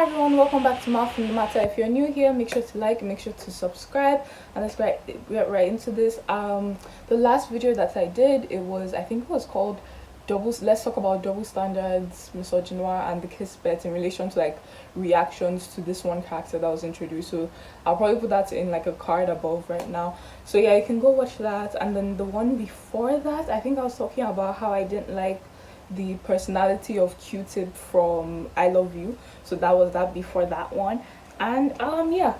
Hi everyone, welcome back to Mouth in the Matter. If you're new here, make sure to like, make sure to subscribe, and let's get right into this. The last video that I did, I think it was called let's talk about double standards, misogyny, and the kiss bet in relation to like reactions to this one character that was introduced. So I'll probably put that in like a card above right now. So yeah, you can go watch that. And then the one before that, I think I was talking about how I didn't like the personality of Q-Tip from I Love You. So that was that before that one. And yeah,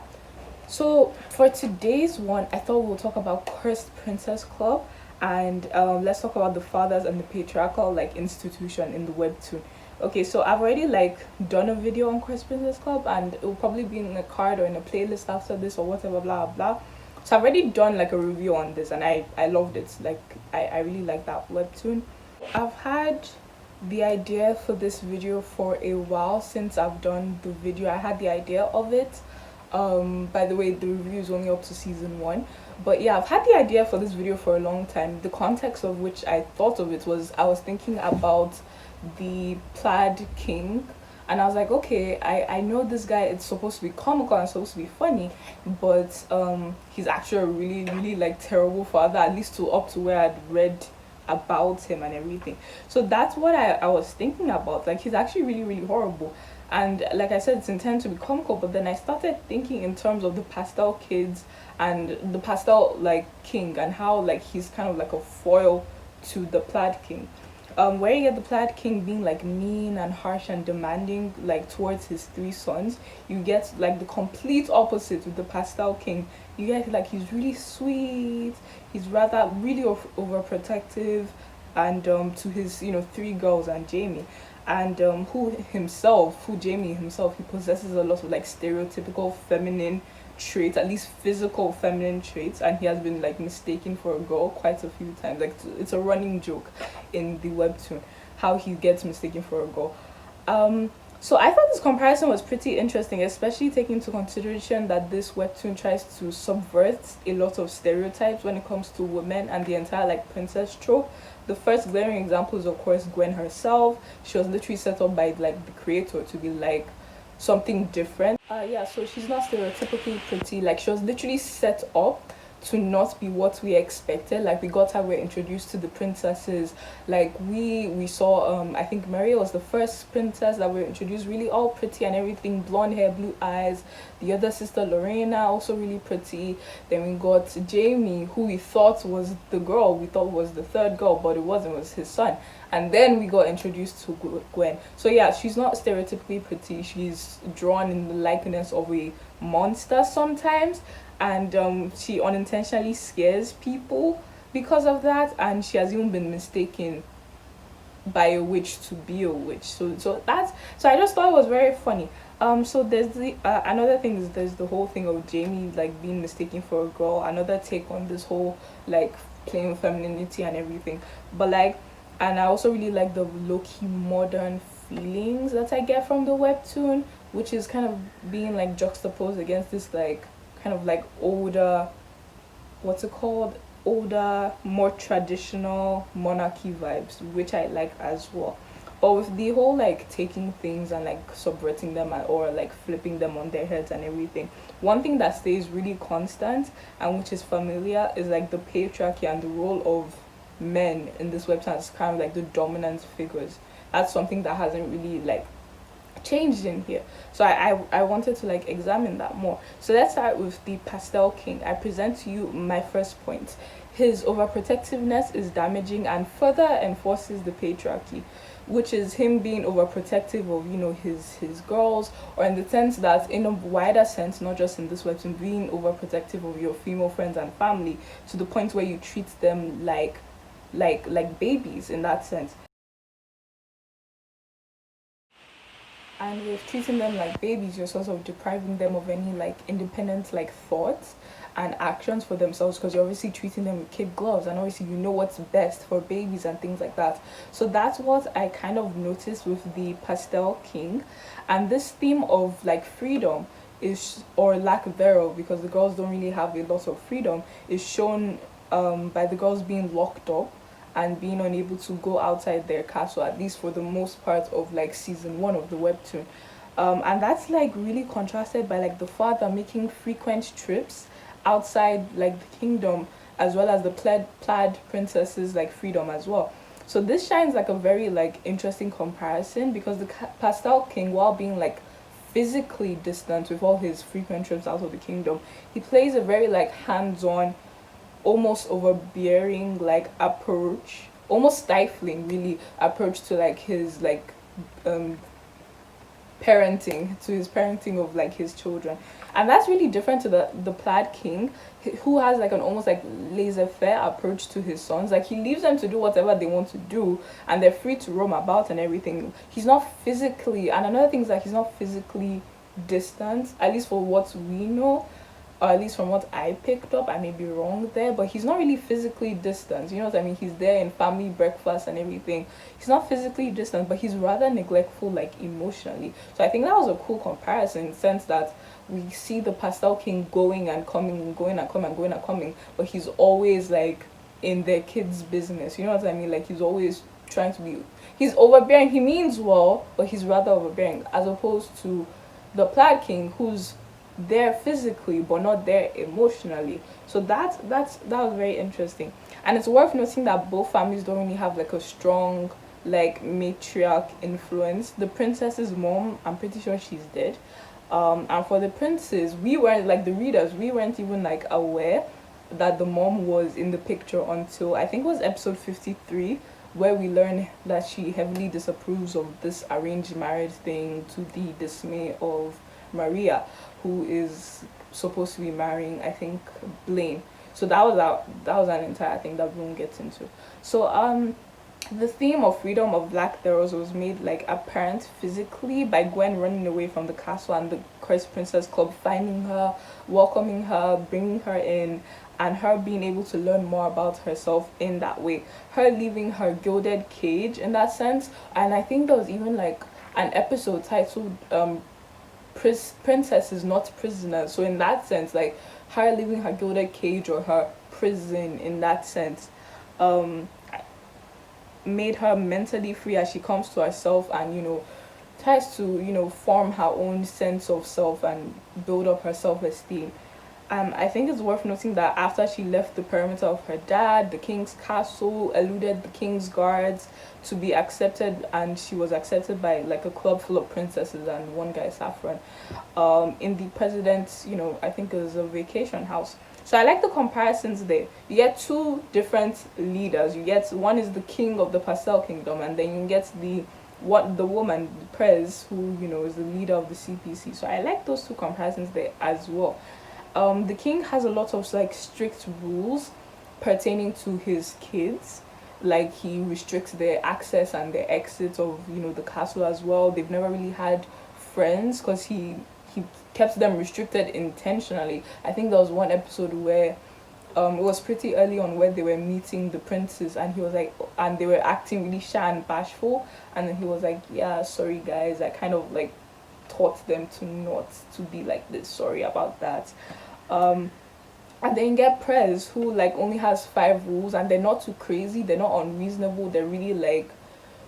so for today's one, I thought we'll talk about Cursed Princess Club, and let's talk about the fathers and the patriarchal like institution in the webtoon. Okay, so I've already like done a video on Cursed Princess Club, and it will probably be in a card or in a playlist after this or whatever, blah blah. So I've already done like a review on this, and I loved it. Like I really like that webtoon. I've had the idea for this video for a while. Since I've done the video, I had the idea of it. By the way, the review is only up to season 1, but yeah, I've had the idea for this video for a long time. The context of which I thought of it was I was thinking about the Plaid King, and I was like, okay, I know this guy, it's supposed to be comical and supposed to be funny, but he's actually a really like terrible father, at least up to where I'd read about him and everything. So that's what I was thinking about. Like, he's actually really horrible, and like I said, it's intended to be comical, but then I started thinking in terms of the pastel kids and the pastel like king, and how like he's kind of like a foil to the Plaid King. Where you get the Plaid King being like mean and harsh and demanding like towards his 3 sons, you get like the complete opposite with the Pastel King. You get like he's really sweet, he's rather really overprotective, and to his 3 girls and Jamie, and who Jamie himself, he possesses a lot of like stereotypical feminine traits, at least physical feminine traits, and he has been like mistaken for a girl quite a few times. Like, it's a running joke in the webtoon how he gets mistaken for a girl. So I thought this comparison was pretty interesting, especially taking into consideration that this webtoon tries to subvert a lot of stereotypes when it comes to women and the entire like princess trope. The first glaring example is of course Gwen herself. She was literally set up by like the creator to be like something different. Yeah, so she's not stereotypically pretty. Like, she was literally set up to not be what we expected. Like, we were introduced to the princesses. Like, we saw I think Maria was the first princess that were introduced, really all pretty and everything, blonde hair, blue eyes. The other sister Lorena, also really pretty. Then we got Jamie, who we thought was the girl, we thought was the third girl, but it wasn't, it was his son. And then we got introduced to Gwen. So yeah, she's not stereotypically pretty. She's drawn in the likeness of a monster sometimes, and she unintentionally scares people because of that, and she has even been mistaken by a witch to be a witch. So I just thought it was very funny. So there's the another thing is there's the whole thing of Jamie like being mistaken for a girl, another take on this whole like playing with femininity and everything. But like, and I also really like the low-key modern feelings that I get from the webtoon, which is kind of being like juxtaposed against this like kind of like older, what's it called, older, more traditional monarchy vibes, which I like as well. But with the whole like taking things and like subverting them, or like flipping them on their heads and everything, one thing that stays really constant and which is familiar is like the patriarchy and the role of men in this website is kind of like the dominant figures. That's something that hasn't really like changed in here. So I wanted to like examine that more. So let's start with the Pastel King. I present to you my first point. His overprotectiveness is damaging and further enforces the patriarchy, which is him being overprotective of his girls, or in the sense that in a wider sense, not just in this website, being overprotective of your female friends and family, to the point where you treat them like babies in that sense. And with treating them like babies, you're sort of depriving them of any like independent like thoughts and actions for themselves, because you're obviously treating them with kid gloves, and obviously you know what's best for babies and things like that. So that's what I kind of noticed with the Pastel King. And this theme of like freedom is, or lack thereof, because the girls don't really have a lot of freedom, is shown by the girls being locked up and being unable to go outside their castle, at least for the most part of like season 1 of the webtoon. And that's like really contrasted by like the father making frequent trips outside like the kingdom, as well as the plaid princesses like freedom as well. So this shines like a very like interesting comparison, because the Pastel King, while being like physically distant with all his frequent trips out of the kingdom, he plays a very like hands-on, almost overbearing like approach, almost stifling really approach to like his like um parenting of like his children. And that's really different to the plaid king, who has like an almost like laissez-faire approach to his sons. Like he leaves them to do whatever they want to do, and they're free to roam about and everything. He's not physically, and another thing is that he's not physically distant, at least for what we know, or at least from what I picked up. I may be wrong there, but he's not really physically distant. You know what I mean? He's there in family breakfast and everything. He's not physically distant, but he's rather neglectful, like emotionally. So I think that was a cool comparison, in the sense that we see the Pastel King going and coming, and going and coming, and going and coming, but he's always like in their kids' business. You know what I mean? Like he's always trying to be. He's overbearing. He means well, but he's rather overbearing, as opposed to the Plaid King, who's there physically but not there emotionally. So that was very interesting. And it's worth noting that both families don't really have like a strong like matriarch influence. The princess's mom, I'm pretty sure she's dead. And for the princes, we weren't, like the readers, we weren't even like aware that the mom was in the picture until I think it was episode 53, where we learn that she heavily disapproves of this arranged marriage thing, to the dismay of Maria, who is supposed to be marrying, I think, Blaine. So that was an entire thing that we won't get into. So the theme of freedom of Black Theros was made like apparent physically by Gwen running away from the castle, and the Cursed Princess Club finding her, welcoming her, bringing her in, and her being able to learn more about herself in that way. Her leaving her gilded cage in that sense. And I think there was even like an episode titled Princesses Not Prisoners. So in that sense, like her leaving her gilded cage, or her prison in that sense, made her mentally free as she comes to herself, and tries to form her own sense of self and build up her self-esteem. I think it's worth noting that after she left the perimeter of her dad, the king's castle, eluded the king's guards to be accepted, and she was accepted by like a club full of princesses and one guy, Saffron, in the president's, I think it was a vacation house. So I like the comparisons there. You get two different leaders. You get, one is the king of the Pastel Kingdom, and then you get the woman, the Prez, who is the leader of the CPC. So I like those two comparisons there as well. The king has a lot of like strict rules pertaining to his kids. Like he restricts their access and their exit of the castle as well. They've never really had friends, because he kept them restricted intentionally. I think there was one episode where it was pretty early on, where they were meeting the princes, and he was like, and they were acting really shy and bashful, and then he was like, yeah, sorry guys, I kind of like taught them to not to be like this, sorry about that. And then you get Prez, who like only has 5 rules, and they're not too crazy, they're not unreasonable, they're really like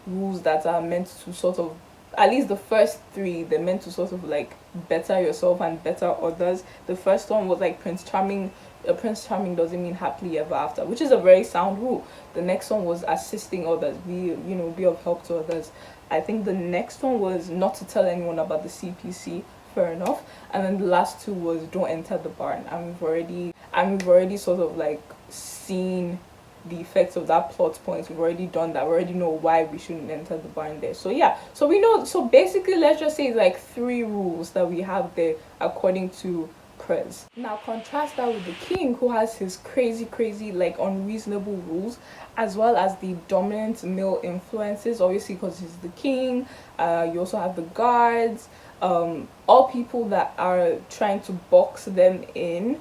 rules that are meant to sort of, at least the first 3, they're meant to sort of like better yourself and better others. The first one was like Prince Charming doesn't mean happily ever after, which is a very sound rule. The next one was assisting others, be of help to others. I think the next one was not to tell anyone about the CPC, fair enough. And then the last 2 was don't enter the barn. And we've already sort of like seen the effects of that plot point. We've already done that. We already know why we shouldn't enter the barn there. So yeah, so we know, so basically let's just say it's like 3 rules that we have there according to Prez. Now contrast that with the king, who has his crazy like unreasonable rules, as well as the dominant male influences, obviously because he's the king. You also have the guards, all people that are trying to box them in,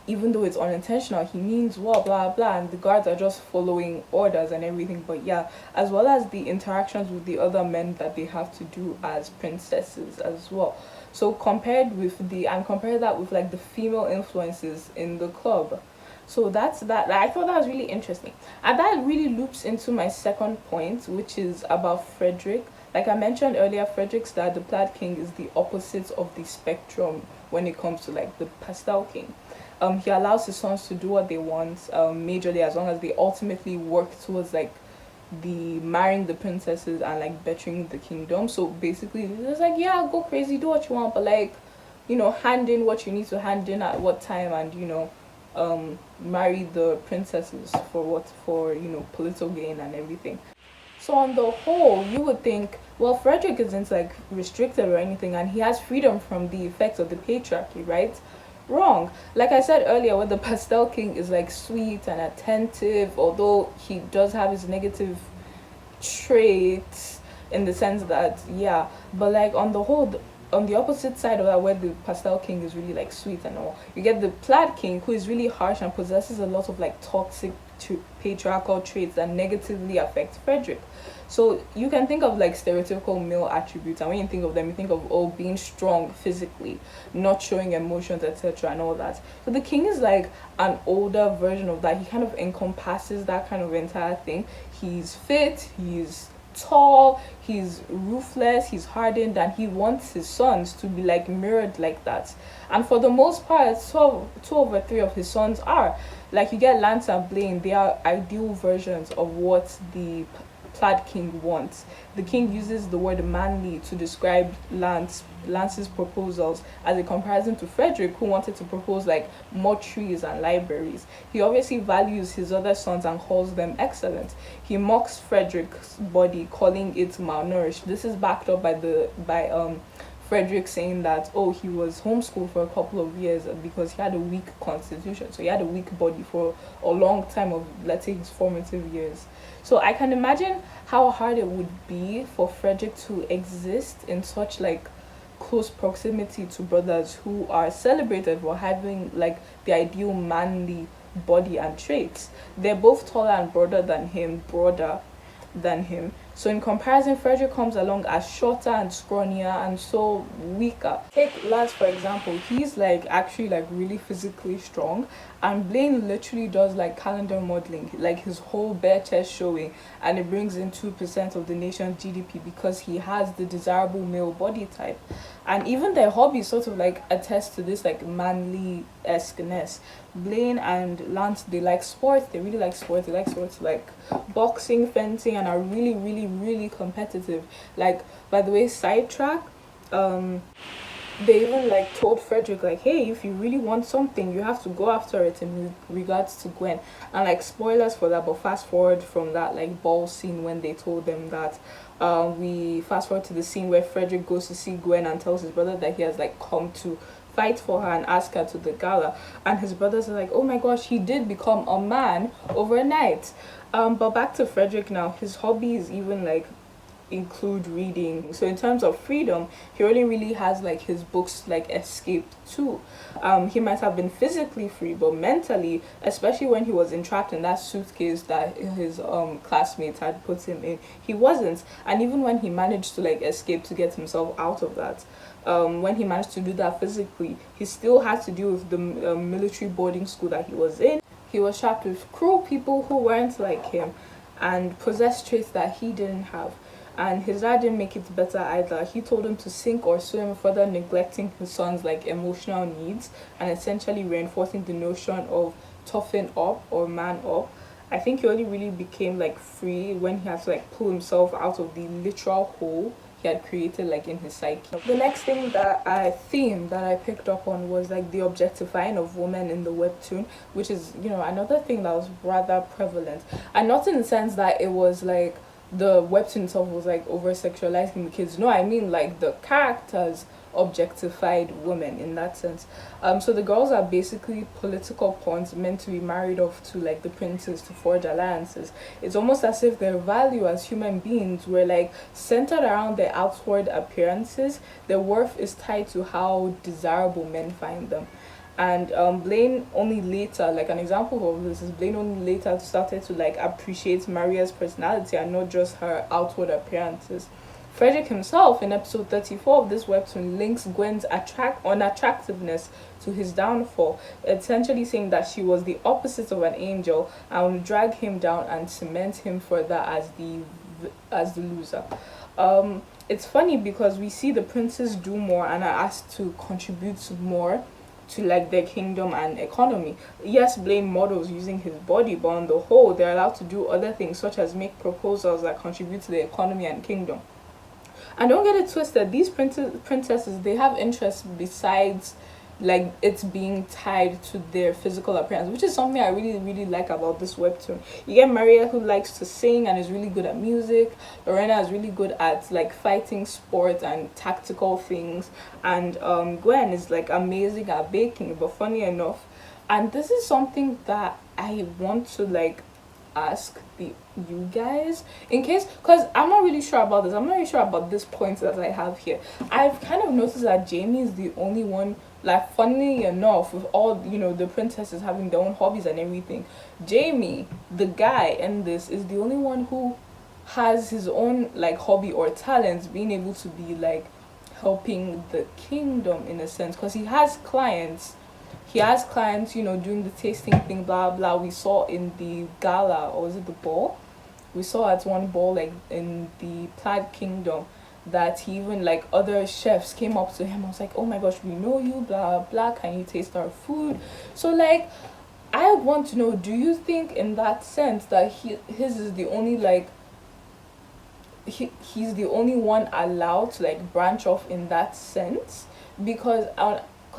even though it's unintentional. He means well, blah blah, and the guards are just following orders and everything. But yeah, as well as the interactions with the other men that they have to do as princesses as well. So compare that with like the female influences in the club. So that's that. I thought that was really interesting, and that really loops into my second point, which is about Frederick Like I mentioned earlier, Frederick's dad, the Plaid King, is the opposite of the spectrum when it comes to like the Pastel King. He allows his sons to do what they want, majorly as long as they ultimately work towards like the marrying the princesses and like bettering the kingdom. So basically, it's like, yeah, go crazy, do what you want, but like, you know, hand in what you need to hand in at what time, and you know, marry the princesses for what, for you know, political gain and everything. So on the whole, you would think, well, Frederick isn't like restricted or anything, and he has freedom from the effects of the patriarchy, right? Wrong. Like I said earlier, where the Pastel King is like sweet and attentive, although he does have his negative traits in the sense that, yeah, but like on the whole, on the opposite side of that, where the Pastel King is really like sweet and all, you get the Plaid King, who is really harsh and possesses a lot of like toxic patriarchal traits that negatively affect Frederick. So you can think of like stereotypical male attributes, and when you think of them, you think of, oh, being strong physically, not showing emotions, etc., and all that. So the king is like an older version of that. He kind of encompasses that kind of entire thing. He's fit, he's tall, he's ruthless, he's hardened, and he wants his sons to be like mirrored like that. And for the most part, two over three of his sons are. Like, you get Lance and Blaine, they are ideal versions of what the Plaid King wants. The king uses the word manly to describe Lance's proposals as a comparison to Frederick, who wanted to propose like more trees and libraries. He obviously values his other sons and calls them excellent. He mocks Frederick's body, calling it malnourished. This is backed up by Frederick saying that, oh, he was homeschooled for a couple of years because he had a weak constitution. So he had a weak body for a long time of, let's say, his formative years. So I can imagine how hard it would be for Frederick to exist in such like close proximity to brothers who are celebrated for having like the ideal manly body and traits. They're both taller and broader than him. So in comparison, Frederick comes along as shorter and scrawnier and so weaker. Take Lance for example. He's like actually like really physically strong, and Blaine literally does like calendar modeling, like his whole bare chest showing, and it brings in 2% of the nation's GDP because he has the desirable male body type. And even their hobbies sort of like attest to this like manly esqueness. Blaine and Lance, they like sports. They really like sports. They like sports like boxing, fencing, and are really, really, really competitive. Like, by the way, sidetrack. They even like told Frederick like, hey, if you really want something, you have to go after it in regards to Gwen. And like, spoilers for that, but fast forward from that like ball scene when they told them that, we fast forward to the scene where Frederick goes to see Gwen and tells his brother that he has like come to fight for her and ask her to the gala, and his brothers are like, oh my gosh, he did become a man overnight. But back to Frederick now. His hobbies even like include reading. So in terms of freedom, he only really has like his books like escaped too. He might have been physically free, but mentally, especially when he was entrapped in that suitcase that his classmates had put him in, he wasn't. And even when he managed to like escape to get himself out of that, when he managed to do that physically, he still had to deal with the military boarding school that he was in. He was trapped with cruel people who weren't like him and possessed traits that he didn't have. And his dad didn't make it better either. He told him to sink or swim, further neglecting his son's like emotional needs and essentially reinforcing the notion of toughen up or man up. I think he only really became like free when he had to like pull himself out of the literal hole he had created like in his psyche. The next theme that I picked up on was like the objectifying of women in the webtoon, which is, you know, another thing that was rather prevalent, and not in the sense that it was like the webtoon itself was like over sexualizing the kids. No, I mean like the characters objectified women in that sense. So the girls are basically political pawns meant to be married off to like the princes to forge alliances. It's almost as if their value as human beings were like centered around their outward appearances. Their worth is tied to how desirable men find them. And Blaine only later, like an example of this is Blaine only later started to like appreciate Maria's personality and not just her outward appearances. Frederick himself in episode 34 of this webtoon links Gwen's unattractiveness to his downfall, essentially saying that she was the opposite of an angel and would drag him down and cement him further as the loser. it's funny because we see the princes do more and are asked to contribute more to like their kingdom and economy. Yes, Blaine models using his body, but on the whole, they're allowed to do other things such as make proposals that contribute to the economy and kingdom. And don't get it twisted, these princesses, they have interests besides like it's being tied to their physical appearance, which is something I really like about this webtoon. You get Maria, who likes to sing and is really good at music. Lorena is really good at like fighting sports and tactical things, and Gwen is like amazing at baking, but funny enough, and this is something that I want to like ask the you guys, in case, because I'm not really sure about this, I'm not really sure about this point that I have here. I've kind of noticed that Jamie is the only one, like funnily enough, with all, you know, the princesses having their own hobbies and everything, Jamie, the guy in this, is the only one who has his own like hobby or talents, being able to be like helping the kingdom in a sense, because he has clients, you know, doing the tasting thing, blah blah. We saw in the gala, or was it the ball? We saw at one ball, like in the Plaid Kingdom, that he even like other chefs came up to him. I was like, oh my gosh, we know you, blah blah. Can you taste our food? So like, I want to know, do you think in that sense that his is the only like he's the only one allowed to like branch off in that sense? Because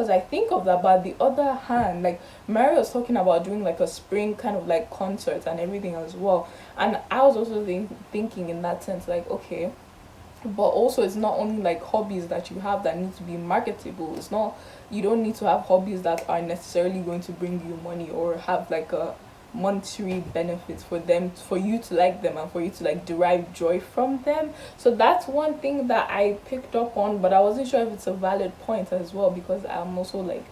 I think of that, but on the other hand, like Mary was talking about doing like a spring kind of like concert and everything as well, and I was also thinking in that sense, like, okay, but also it's not only like hobbies that you have that need to be marketable. It's not, you don't need to have hobbies that are necessarily going to bring you money or have like a monetary benefits for you to like them and for you to like derive joy from them. So that's one thing that I picked up on, but I wasn't sure if it's a valid point as well, because I'm also like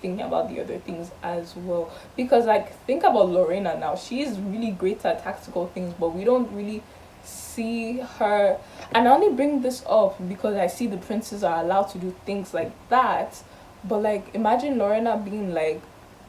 thinking about the other things as well. Because like, think about Lorena now, she is really great at tactical things, but we don't really see her. And I only bring this up because I see the princes are allowed to do things like that, but like, imagine Lorena being like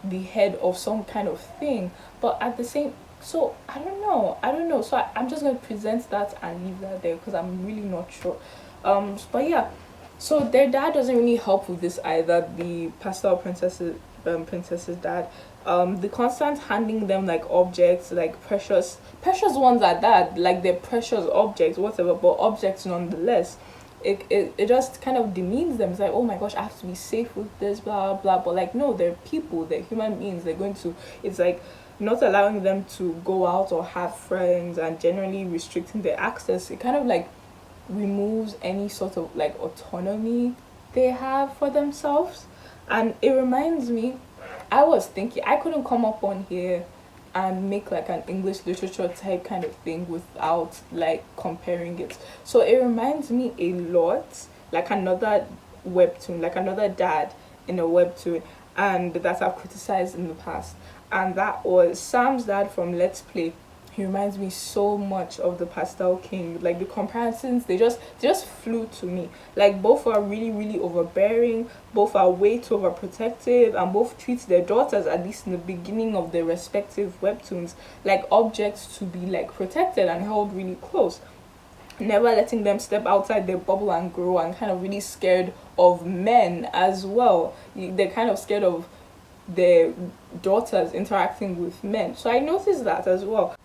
the head of some kind of thing, but at the same, so I don't know, so I'm just going to present that and leave that there because I'm really not sure. But yeah, so their dad doesn't really help with this either, the pastel princess's dad. The constant handing them like objects, like precious ones at that, like they're precious objects, whatever, but objects nonetheless. It just kind of demeans them. It's like, oh my gosh, I have to be safe with this, blah blah. But like, no, they're people, they're human beings, they're going to, it's like not allowing them to go out or have friends and generally restricting their access. It kind of like removes any sort of like autonomy they have for themselves. And it reminds me, I was thinking I couldn't come up on here and make like an English literature type kind of thing without like comparing it. So it reminds me a lot like another webtoon, like another dad in a webtoon, and that I've criticized in the past. And that was Sam's dad from Let's Play. He reminds me so much of the Pastel King. Like the comparisons, they just flew to me. Like both are really overbearing, both are way too overprotective, and both treat their daughters, at least in the beginning of their respective webtoons, like objects to be like protected and held really close, never letting them step outside their bubble and grow, and kind of really scared of men as well. They're kind of scared of their daughters interacting with men. So I noticed that as well.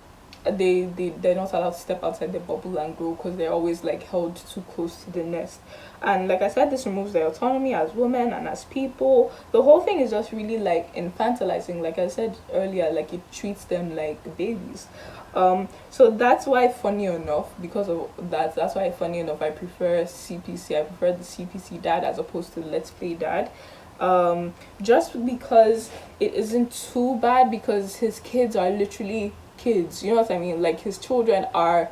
They're not allowed to step outside their bubble and grow because they're always like held too close to the nest. And like I said, this removes their autonomy as women and as people. The whole thing is just really like infantilizing. Like I said earlier, like it treats them like babies. So that's why, funny enough, because of that, that's why, funny enough, I prefer CPC. I prefer the CPC dad as opposed to Let's Play dad. Just because it isn't too bad, because his kids are literally kids, you know what I mean? Like his children are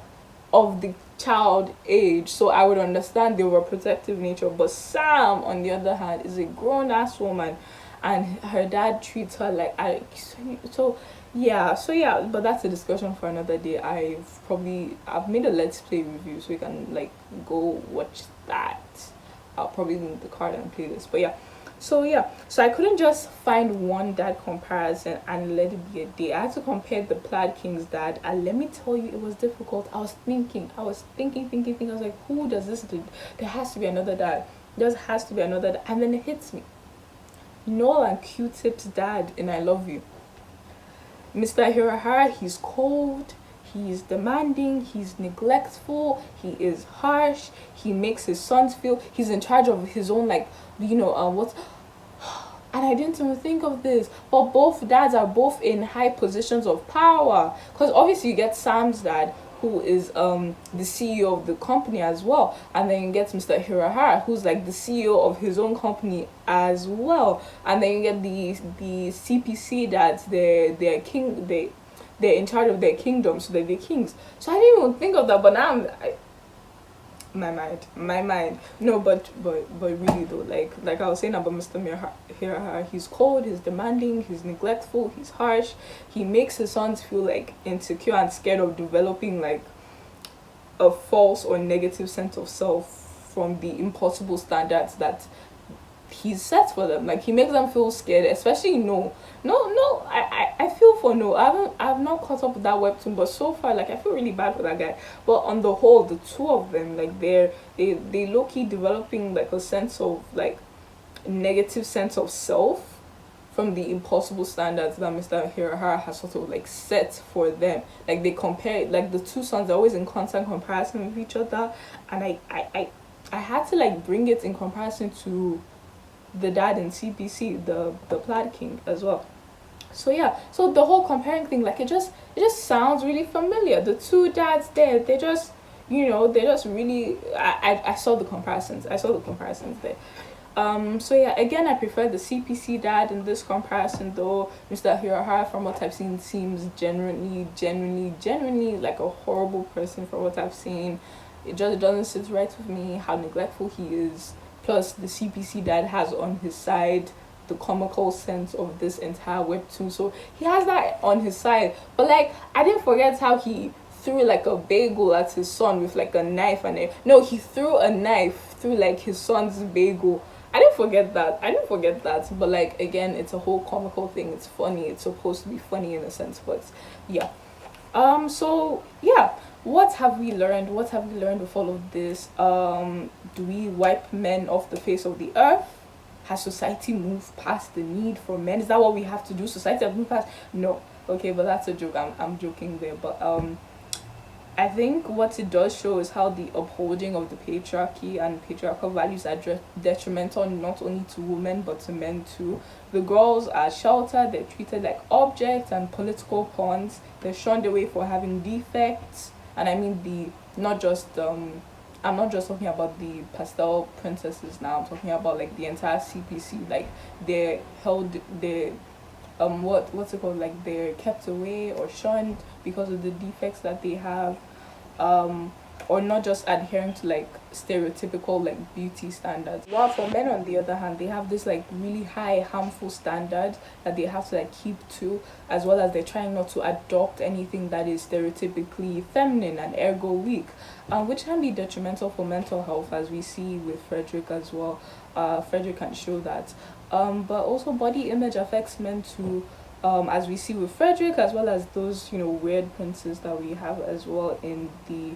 of the child age, so I would understand the overprotective nature. But Sam, on the other hand, is a grown-ass woman, and her dad treats her like so yeah, but that's a discussion for another day. I've made a Let's Play review, so you can like go watch that. I'll probably link the card and playlist. But yeah, So yeah, so I couldn't just find one dad comparison and let it be a day. I had to compare the Plaid King's dad, and let me tell you, it was difficult. I was thinking. I was like, who does this do? There has to be another dad. There has to be another dad. And then it hits me. Noel and Q-Tip's dad in I Love You. Mr. Hirahara, he's cold, he's demanding, he's neglectful, he is harsh, he makes his sons feel he's in charge of his own, like, what's, and I didn't even think of this, but both dads are both in high positions of power, because obviously you get Sam's dad, who is the CEO of the company as well, and then you get Mr. Hirahara, who's like the CEO of his own company as well, and then you get the CPC dads, they're king, they're in charge of their kingdom, so they're the kings. So I didn't even think of that, but now my mind. No, but really though, like I was saying about Mr. Hirahara, he's cold, he's demanding, he's neglectful, he's harsh, he makes his sons feel like insecure and scared of developing like a false or negative sense of self from the impossible standards that he's set for them. Like he makes them feel scared, especially no, I feel for no. I've not caught up with that webtoon, but so far like I feel really bad for that guy. But on the whole, the two of them, like they low-key developing like a sense of like negative sense of self from the impossible standards that Mr. Hirahara has sort of like set for them. Like they compare, like the two sons are always in constant comparison with each other, and I had to like bring it in comparison to the dad in CPC, the Plaid King as well. So yeah, so the whole comparing thing, like it just sounds really familiar. The two dads there, they just they just really I saw the comparisons. I saw the comparisons there. So yeah, again, I prefer the CPC dad in this comparison, though Mr. Hirahara, from what I've seen, seems genuinely like a horrible person. From what I've seen, it just doesn't sit right with me how neglectful he is. Plus, the CPC dad has on his side the comical sense of this entire webtoon, so he has that on his side. But like, I didn't forget how he threw like a bagel at his son with like a knife, and no, he threw a knife through like his son's bagel. I didn't forget that. But like, again, it's a whole comical thing. It's funny. It's supposed to be funny in a sense, but yeah. So yeah, what have we learned? With all of this? Do we wipe men off the face of the earth? Has society moved past the need for men? Is that what we have to do? Society has moved past? No. Okay, but that's a joke. I'm joking there. But I think what it does show is how the upholding of the patriarchy and patriarchal values are detrimental not only to women but to men too. The girls are sheltered, they're treated like objects and political pawns, they're shunned away for having defects, and I mean I'm not just talking about the pastel princesses now, I'm talking about like the entire CPC, like they're what's it called, like they're kept away or shunned because of the defects that they have, or not just adhering to like stereotypical like beauty standards. While for men, on the other hand, they have this like really high harmful standard that they have to like keep to, as well as they're trying not to adopt anything that is stereotypically feminine and ergo weak, which can be detrimental for mental health, as we see with Frederick as well. Frederick can show that. But also body image affects men too, as we see with Frederick, as well as those weird princes that we have as well in the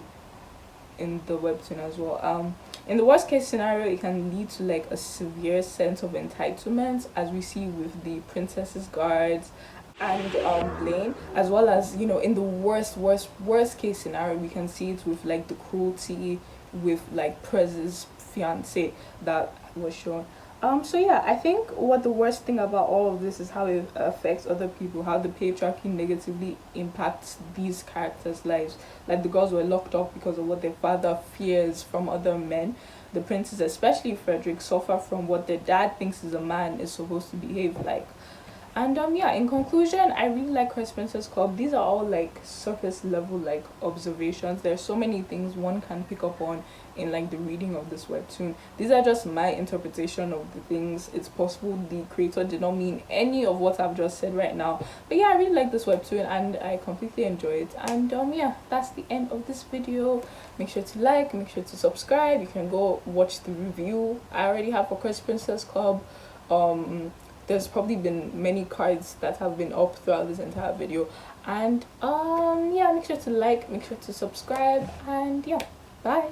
webtoon as well. In the worst case scenario, it can lead to like a severe sense of entitlement, as we see with the princess's guards and Blaine, as well as in the worst case scenario, we can see it with like the cruelty with like Prez's fiance that was shown. So yeah, I think what the worst thing about all of this is how it affects other people, how the patriarchy negatively impacts these characters' lives. Like the girls were locked up because of what their father fears from other men. The princes, especially Frederick, suffer from what their dad thinks is a man is supposed to behave like. And yeah, in conclusion, I really like Christ Princess Club. These are all like surface level like observations. There's so many things one can pick up on in like the reading of this webtoon. These are just my interpretation of the things. It's possible the creator did not mean any of what I've just said right now. But yeah, I really like this webtoon and I completely enjoy it. And yeah, that's the end of this video. Make sure to like, make sure to subscribe. You can go watch the review I already have for Christ Princess Club. there's probably been many cards that have been up throughout this entire video. And yeah, make sure to like, make sure to subscribe, and yeah, bye.